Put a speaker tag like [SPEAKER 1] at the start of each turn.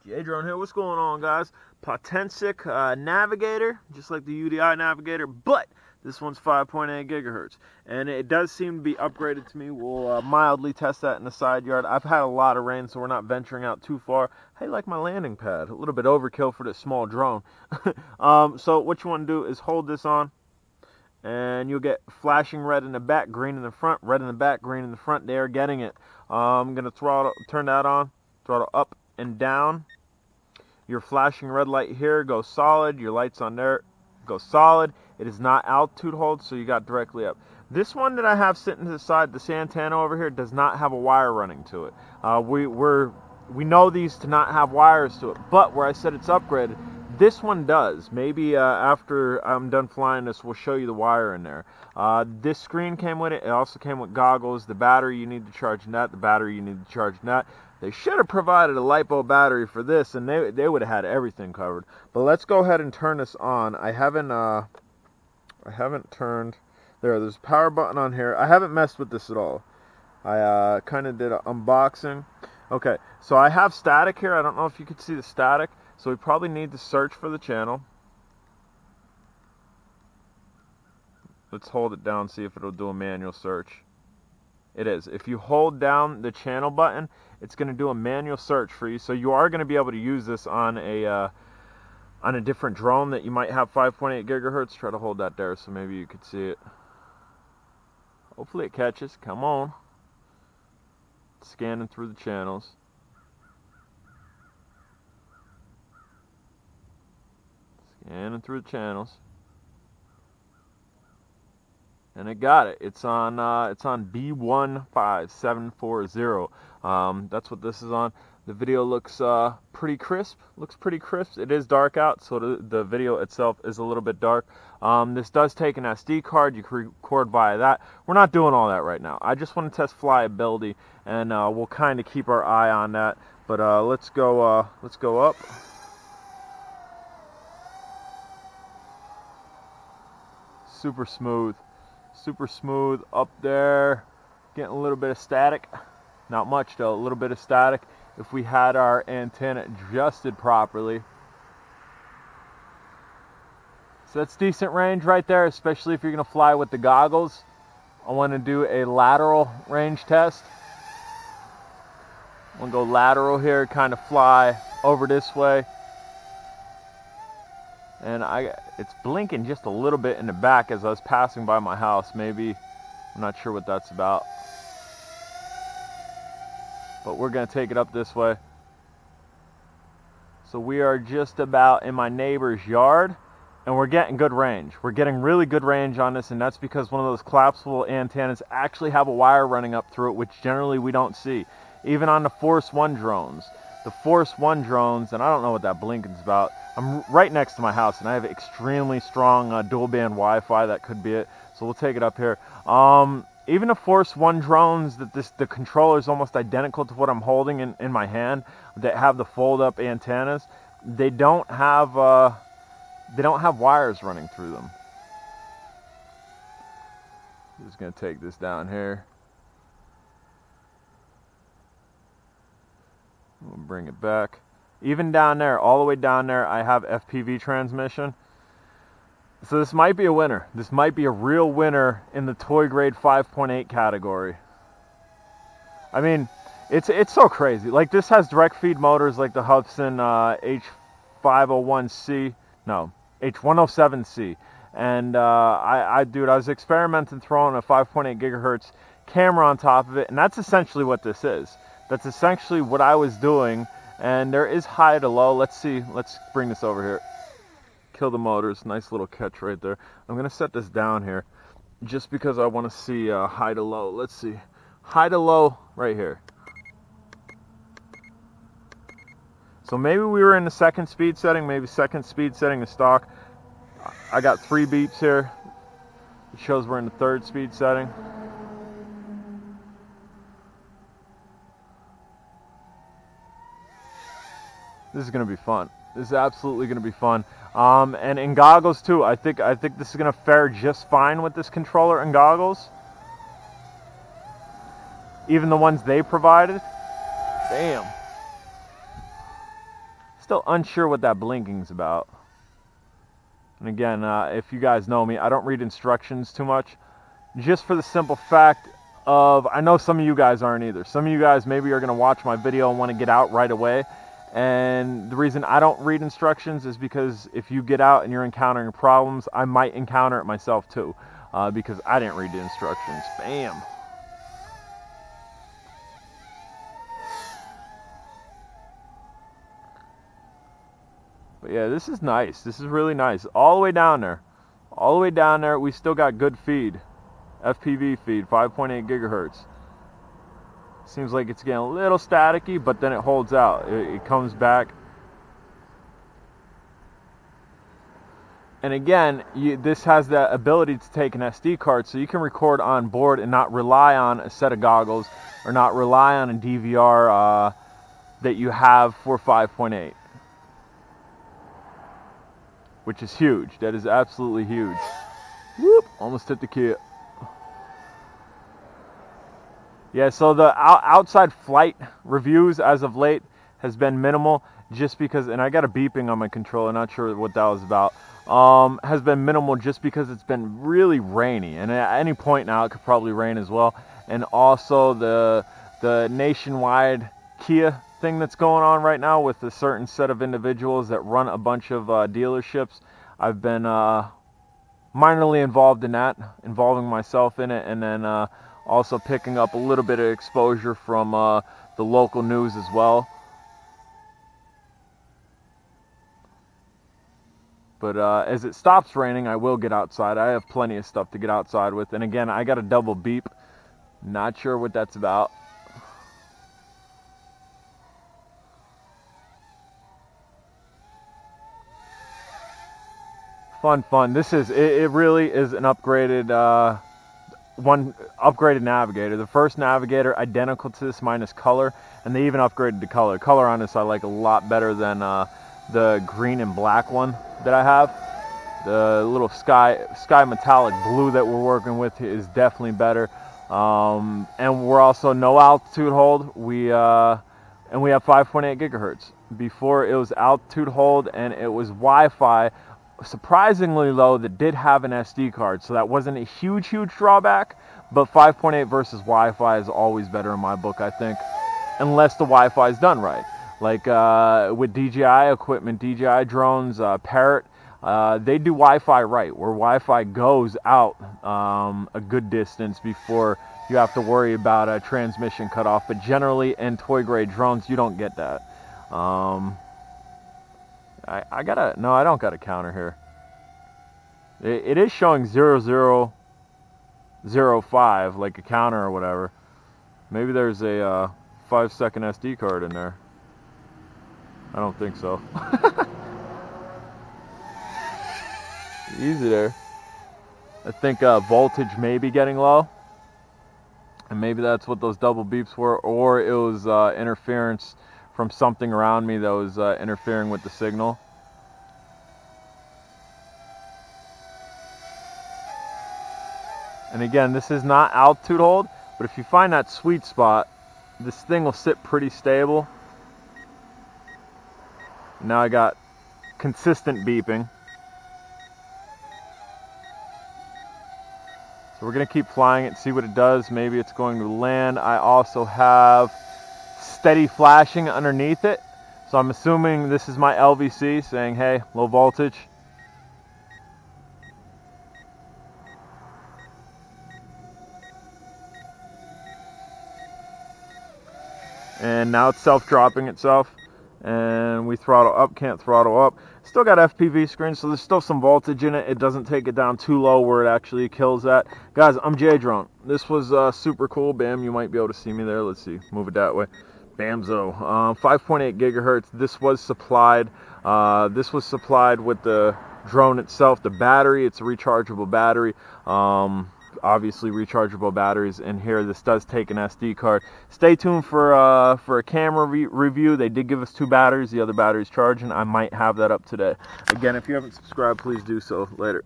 [SPEAKER 1] Drone here. What's going on, guys? Potensic Navigator, just like the UDI Navigator, but this one's 5.8 gigahertz, and it does seem to be upgraded to me. We'll mildly test that in the side yard. I've had a lot of rain, so we're not venturing out too far. Hey, like my landing pad, a little bit overkill for this small drone. So what you want to do is hold this on, and you'll get flashing red in the back, green in the front, red in the back, green in the front. There, getting it. I'm gonna turn that on, throttle up and down. Your flashing red light here goes solid. Your lights on there go solid. It is not altitude hold, so you got directly up. This one that I have sitting to the side, this antenna over here, does not have a wire running to it. We know these to not have wires to it, but where I said it's upgraded, this one does. Maybe after I'm done flying this, we'll show you the wire in there. This screen came with it. It also came with goggles. The battery you need to charge in that. The battery you need to charge in that. They should have provided a LiPo battery for this, and they would have had everything covered. But let's go ahead and turn this on. I haven't turned. There's a power button on here. I haven't messed with this at all. I kind of did an unboxing. Okay, so I have static here. I don't know if you can see the static. So we probably need to search for the channel. Let's hold it down, see if it'll do a manual search. It is. If you hold down the channel button, it's going to do a manual search for you. So you are going to be able to use this on a different drone that you might have 5.8 gigahertz. Try to hold that there so maybe you could see it. Hopefully it catches. Come on. Scanning through the channels. Scanning through the channels. And it got it. It's on B15740. That's what this is on. The video looks pretty crisp. It is dark out, so the video itself is a little bit dark. This does take an SD card. You can record via that. We're not doing all that right now. I just want to test flyability, and we'll kind of keep our eye on that. But let's go up. Super smooth up there. Getting a little bit of static. Not much though, a little bit of static. If we had our antenna adjusted properly. So that's decent range right there, especially if you're gonna fly with the goggles. I want to do a lateral range test. I'm gonna go lateral here, kind of fly over this way. And it's blinking just a little bit in the back as I was passing by my house. Maybe, I'm not sure what that's about. But we're going to take it up this way. So we are just about in my neighbor's yard, and we're getting good range. We're getting really good range on this, and that's because one of those collapsible antennas actually have a wire running up through it, which generally we don't see. Even on the Force 1 drones. The Force 1 drones, and I don't know what that blinking's about. I'm right next to my house, and I have extremely strong dual band Wi-Fi. That could be it. So we'll take it up here. Even the Force 1 drones, the controller is almost identical to what I'm holding in my hand, that have the fold-up antennas. They don't have wires running through them. Just gonna take this down here. We'll bring it back. Even down there, all the way down there, I have FPV transmission. So this might be a winner. This might be a real winner in the toy grade 5.8 category. I mean, it's so crazy. Like, this has direct feed motors like the Hudson H501C, no, H107C. And I was experimenting throwing a 5.8 gigahertz camera on top of it, and that's essentially what this is. That's essentially what I was doing. And there is high to low. Let's see. Let's bring this over here. Kill the motors. Nice little catch right there. I'm going to set this down here just because I want to see high to low. Let's see. High to low right here. So maybe we were in the second speed setting. Maybe second speed setting the stock. I got 3 beeps here. It shows we're in the third speed setting. This is going to be fun. This is absolutely going to be fun. And in goggles too. I think this is going to fare just fine with this controller and goggles. Even the ones they provided. Damn. Still unsure what that blinking's about. And again, if you guys know me, I don't read instructions too much, just for the simple fact of, I know some of you guys aren't either. Some of you guys maybe are going to watch my video and want to get out right away. And the reason I don't read instructions is because if you get out and you're encountering problems, I might encounter it myself too, because I didn't read the instructions. Bam. But yeah, this is nice. This is really nice. All the way down there. All the way down there, we still got good feed. FPV feed, 5.8 gigahertz. Seems like it's getting a little staticky, but then it holds out. It comes back. And again, this has the ability to take an SD card, so you can record on board and not rely on a set of goggles or not rely on a DVR that you have for 5.8. Which is huge. That is absolutely huge. Whoop! Almost hit the key. Yeah, so the outside flight reviews as of late has been minimal, just because, and I got a beeping on my controller, not sure what that was about, has been minimal just because it's been really rainy, and at any point now it could probably rain as well. And also the nationwide Kia thing that's going on right now with a certain set of individuals that run a bunch of dealerships. I've been minorly involved in that, involving myself in it, and then also picking up a little bit of exposure from the local news as well. But as it stops raining, I will get outside. I have plenty of stuff to get outside with. And again, I got a double beep. Not sure what that's about. Fun. This is, it really is an upgraded, upgraded Navigator. The first Navigator, identical to this minus color, and they even upgraded the color. Color on this I like a lot better than the green and black one that I have. The little sky metallic blue that we're working with is definitely better. And we're also no altitude hold. And we have 5.8 gigahertz. Before it was altitude hold and it was Wi-Fi. Surprisingly low, that did have an SD card, so that wasn't a huge drawback, but 5.8 versus Wi-Fi is always better in my book, I think, unless the Wi-Fi is done right. Like with DJI equipment, DJI drones, Parrot, they do Wi-Fi right, where Wi-Fi goes out a good distance before you have to worry about a transmission cutoff, but generally in toy grade drones you don't get that. I don't got a counter here. It is showing 0005, like a counter or whatever. Maybe there's a 5-second SD card in there. I don't think so. Easy there. I think voltage may be getting low. And maybe that's what those double beeps were, or it was interference from something around me that was interfering with the signal. And again, this is not altitude hold, but if you find that sweet spot, this thing will sit pretty stable. Now I got consistent beeping. So we're going to keep flying it, see what it does. Maybe it's going to land. I also have steady flashing underneath it. So I'm assuming this is my LVC saying, hey, low voltage. And now it's self-dropping itself. And we throttle up, can't throttle up. Still got FPV screen, so there's still some voltage in it. It doesn't take it down too low where it actually kills that. Guys, I'm J-Drone. This was super cool. Bam, you might be able to see me there. Let's see, move it that way. Bamzo. 5.8 gigahertz. This was supplied. With the drone itself. The battery, it's a rechargeable battery. Obviously rechargeable batteries in here. This does take an SD card. Stay tuned for a camera review. They did give us 2 batteries. The other battery's charging. I might have that up today. Again, if you haven't subscribed, please do so. Later.